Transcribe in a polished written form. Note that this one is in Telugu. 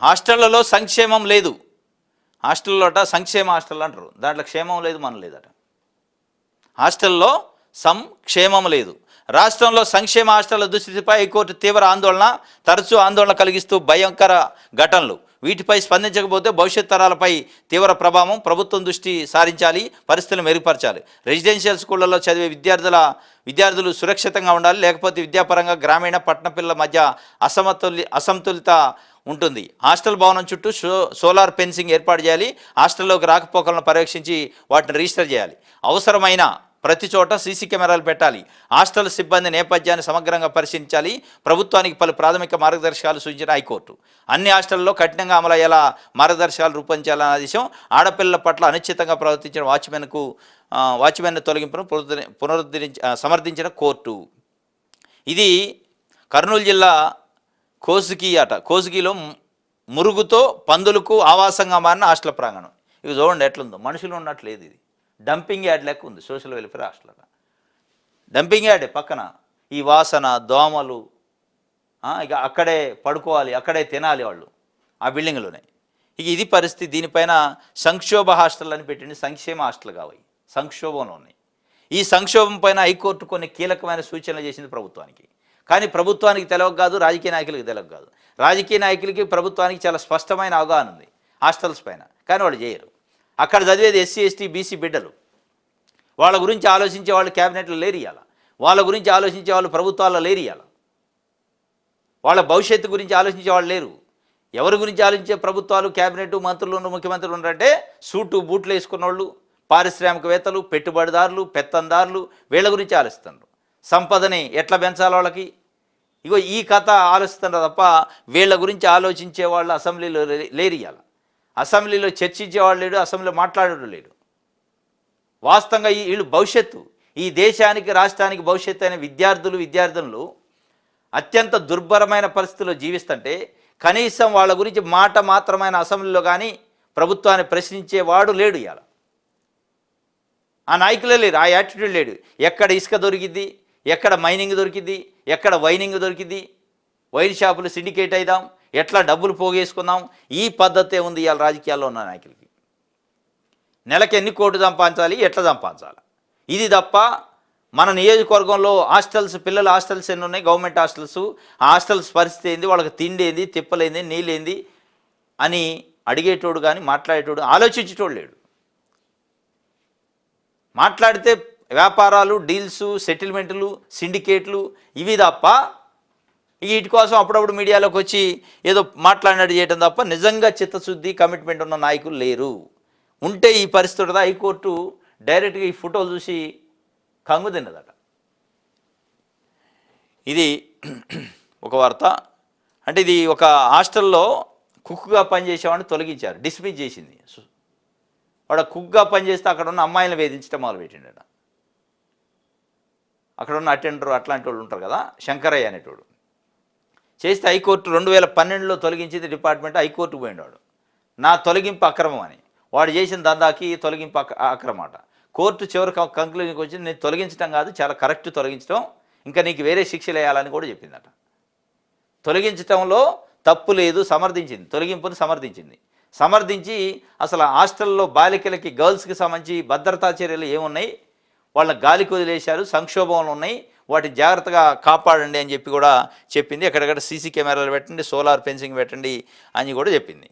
హాస్టళ్లలో సంక్షేమం లేదు. హాస్టల్లోట సంక్షేమ హాస్టల్ అంటారు, దాంట్లో క్షేమం లేదు, మనం లేదట. హాస్టల్లో సంక్షేమం లేదు. రాష్ట్రంలో సంక్షేమ హాస్టళ్ల దుస్థితిపై హైకోర్టు తీవ్ర ఆందోళన, తరచూ ఆందోళన కలిగిస్తూ భయంకర ఘటనలు. వీటిపై స్పందించకపోతే భవిష్యత్ తరాలపై తీవ్ర ప్రభావం. ప్రభుత్వం దృష్టి సారించాలి, పరిస్థితులు మెరుగుపరచాలి. రెసిడెన్షియల్ స్కూళ్లలో చదివే విద్యార్థులు సురక్షితంగా ఉండాలి, లేకపోతే విద్యాపరంగా గ్రామీణ పట్టణ పిల్లల మధ్య అసమతులిత ఉంటుంది. హాస్టల్ భవనం చుట్టూ సోలార్ ఫెన్సింగ్ ఏర్పాటు చేయాలి. హాస్టల్లోకి రాకపోకలను పర్యవేక్షించి వాటిని రిజిస్టర్ చేయాలి. అవసరమైన ప్రతి చోట సీసీ కెమెరాలు పెట్టాలి. హాస్టల్ సిబ్బంది నేపథ్యాన్ని సమగ్రంగా పరిశీలించాలి. ప్రభుత్వానికి పలు ప్రాథమిక మార్గదర్శకాలు సూచించిన హైకోర్టు అన్ని హాస్టల్లో కఠినంగా అమలయ్యేలా మార్గదర్శకాలు రూపొందించాలన్న ఆదేశం. ఆడపిల్లల పట్ల అనుచితంగా ప్రవర్తించిన వాచ్మెన్ తొలగింపును సమర్థించిన కోర్టు. ఇది కర్నూలు జిల్లా కోసుగిలో మురుగుతో పందులకు ఆవాసంగా మారిన హాస్టల్ ప్రాంగణం. ఇవి చూడండి ఎట్లుందో, మనుషులు ఉన్నట్లేదు. ఇది డంపింగ్ యార్డ్ లెక్క ఉంది. సోషల్ వెల్ఫేర్ హాస్టల్ డంపింగ్ యార్డే పక్కన ఈ వాసన, దోమలు. ఇక అక్కడే పడుకోవాలి, అక్కడే తినాలి వాళ్ళు ఆ బిల్డింగ్లోనే. ఇక ఇది పరిస్థితి. దీనిపైన సంక్షోభ హాస్టల్ అని పెట్టింది. సంక్షేమ హాస్టల్ కావాలి, సంక్షోభంలో ఉన్నాయి. ఈ సంక్షోభం పైన హైకోర్టు కొన్ని కీలకమైన సూచనలు చేసింది ప్రభుత్వానికి. కానీ ప్రభుత్వానికి తెలవక కాదు, రాజకీయ నాయకులకి తెలవక కాదు. రాజకీయ నాయకులకి ప్రభుత్వానికి చాలా స్పష్టమైన అవగాహన ఉంది హాస్టల్స్ పైన, కానీ వాళ్ళు చేయరు. అక్కడ చదివేది ఎస్సీ ఎస్టీ బీసీ బిడ్డలు. వాళ్ళ గురించి ఆలోచించే వాళ్ళు క్యాబినెట్లో లేరియాల, వాళ్ళ గురించి ఆలోచించే వాళ్ళు ప్రభుత్వాల్లో లేరియాల, వాళ్ళ భవిష్యత్తు గురించి ఆలోచించే వాళ్ళు లేరు. ఎవరి గురించి ఆలోచించే ప్రభుత్వాలు, క్యాబినెట్, మంత్రులు, ముఖ్యమంత్రులు ఉన్నారంటే సూటు బూట్లు వేసుకున్న వాళ్ళు, పారిశ్రామికవేత్తలు, పెట్టుబడిదారులు, పెత్తందారులు, వీళ్ళ గురించి ఆలోచిస్తున్నారు. సంపదని ఎట్లా పెంచాలి వాళ్ళకి, ఇగో ఈ కథ ఆలోచిస్తున్నారు తప్ప వీళ్ళ గురించి ఆలోచించే వాళ్ళు అసెంబ్లీలో లేరియాల. అసెంబ్లీలో చర్చించేవాళ్ళు లేడు, అసెంబ్లీలో మాట్లాడేవాడు లేడు. వాస్తవంగా వీళ్ళు భవిష్యత్తు, ఈ దేశానికి రాష్ట్రానికి భవిష్యత్తు అయిన విద్యార్థులు అత్యంత దుర్భరమైన పరిస్థితుల్లో జీవిస్తుంటే కనీసం వాళ్ళ గురించి మాట మాత్రమైన అసెంబ్లీలో కానీ ప్రభుత్వాన్ని ప్రశ్నించేవాడు లేడు. ఇవాళ ఆ నాయకులే లేరు, ఆ యాటిట్యూడ్ లేడు. ఎక్కడ ఇసుక దొరికిద్ది, ఎక్కడ మైనింగ్ దొరికిద్ది, ఎక్కడ వైనింగ్ దొరికిద్ది, వైన్ షాపులు సిండికేట్ అయిదాం, ఎట్లా డబ్బులు పోగేసుకుందాం, ఈ పద్ధతే ఉంది ఇవాళ రాజకీయాల్లో ఉన్న నాయకులకి. నెలకి ఎన్ని కోట్లు సంపాదించాలి, ఎట్లా సంపాదించాలి, ఇది తప్ప మన నియోజకవర్గంలో హాస్టల్స్, పిల్లల హాస్టల్స్ ఎన్ని ఉన్నాయి, గవర్నమెంట్ హాస్టల్స్, ఆ హాస్టల్స్ పరిస్థితి ఏంది, వాళ్ళకి తిండి ఏంది, తిప్పలేంది, నీళ్ళేంది అని అడిగేటోడు కానీ మాట్లాడేటోడు, ఆలోచించేటోడు లేడు. మాట్లాడితే వ్యాపారాలు, డీల్స్, సెటిల్మెంట్లు, సిండికేట్లు, ఇవి తప్ప వీటి కోసం అప్పుడప్పుడు మీడియాలోకి వచ్చి ఏదో మాట్లాడినట్టు చేయడం తప్ప నిజంగా చిత్తశుద్ధి, కమిట్మెంట్ ఉన్న నాయకులు లేరు. ఉంటే ఈ పరిస్థితి హైకోర్టు డైరెక్ట్గా ఈ ఫోటోలు చూసి కంగు తిన్నదట. ఇది ఒక వార్త. అంటే ఇది ఒక హాస్టల్లో కుక్గా పనిచేసేవాడిని తొలగించారు, డిస్మిస్ చేసింది. వాడు కుక్గా పనిచేస్తే అక్కడ ఉన్న అమ్మాయిలను వేధించడం మొదలుపెట్టిండట. అక్కడ ఉన్న అటెండర్ అట్లాంటి వాళ్ళు ఉంటారు కదా, శంకరయ్య అనేటోడు చేస్తే హైకోర్టు 2012లో తొలగించింది డిపార్ట్మెంట్. హైకోర్టుకు పోయినాడు, నా తొలగింపు అక్రమం అని. వాడు చేసిన దందాకి తొలగింపు అక్రమట. కోర్టు చివరి కంక్లూజన్కి వచ్చింది, నేను తొలగించడం కాదు, చాలా కరెక్ట్ తొలగించడం, ఇంకా నీకు వేరే శిక్షలు వేయాలని కూడా చెప్పిందట. తొలగించడంలో తప్పు లేదు, సమర్థించింది, తొలగింపుని సమర్థించి అసలు హాస్టల్లో బాలికలకి, గర్ల్స్కి సంబంధించి భద్రతా చర్యలు ఏమున్నాయి, వాళ్ళని గాలికి వదిలేశారు, సంక్షోభంలో ఉన్నాయి, వాటిని జాగ్రత్తగా కాపాడండి అని చెప్పి కూడా చెప్పింది. ఎక్కడెక్కడ సీసీ కెమెరాలు పెట్టండి, సోలార్ ఫెన్సింగ్ పెట్టండి అని కూడా చెప్పింది.